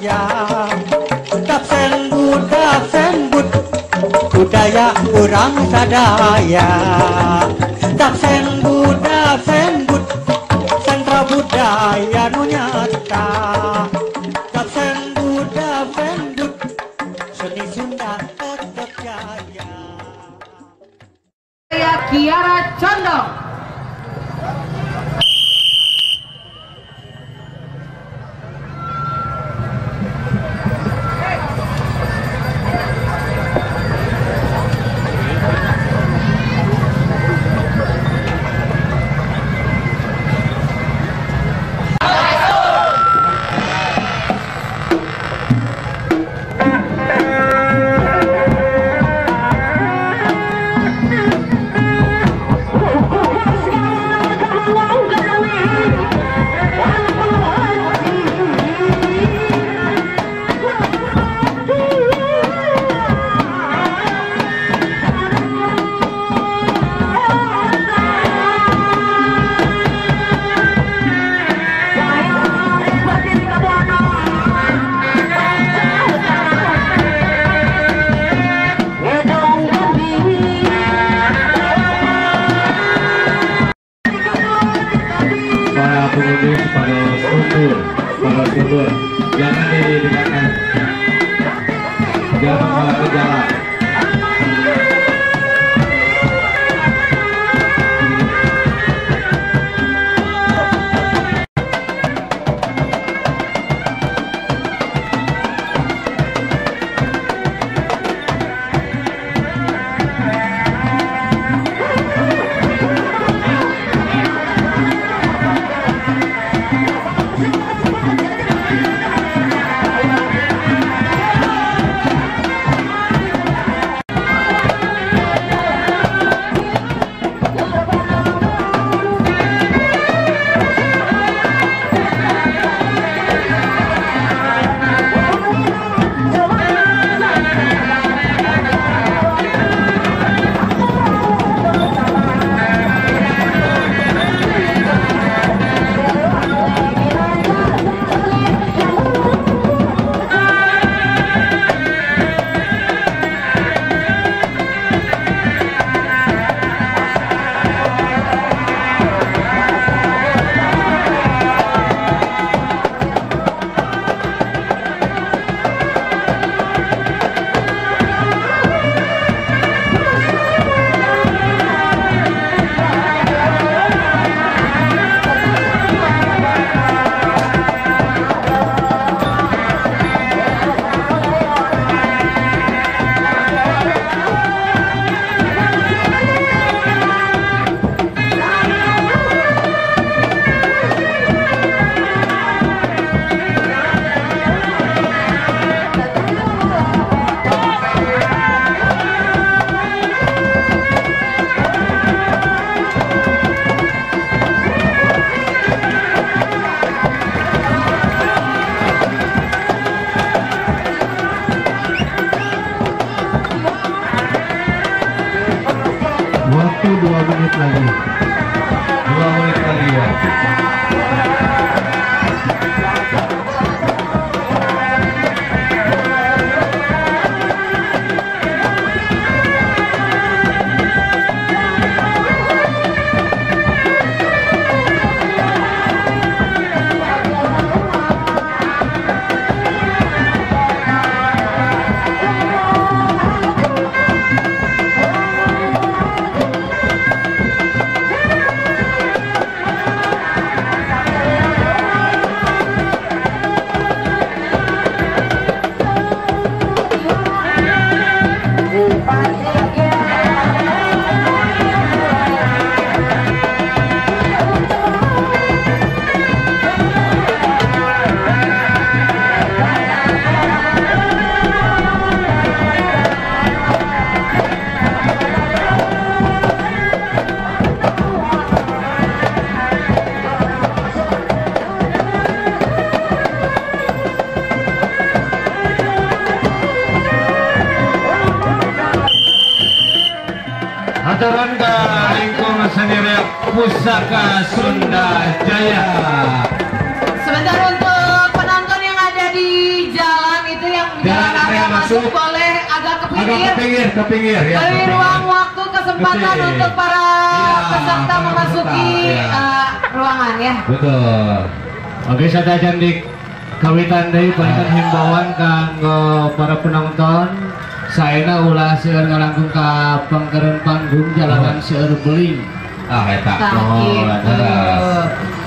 budaya. Dapsen bud budaya kurang sadaya. Dapsen bud sentra budaya nu nyata. Dapsen bud seni Sunda tetap jaya. Saya Kiara Condong. Mundur, jangan didekatkan, jangan menghadap ke jalan. Waktu 2 menit lagi. 2 menit lagi ya. Haturangga lingkung sendiri Pusaka Sunda Jaya. Sebentar untuk penonton yang ada di Mungkin boleh agak ke pinggir. ke pinggir ya. Beri ruang waktu kesempatan Betul. untuk para Iya, peserta para memasuki peserta, iya. ruangan ya. Betul. Oke, saya candik kawitan deui berikan himbauan kanggo para penonton. Saena ulah seueur ngalangkung ka pangkeureun panggung jalanan seueur beling. Ah eta. Tah, gitu.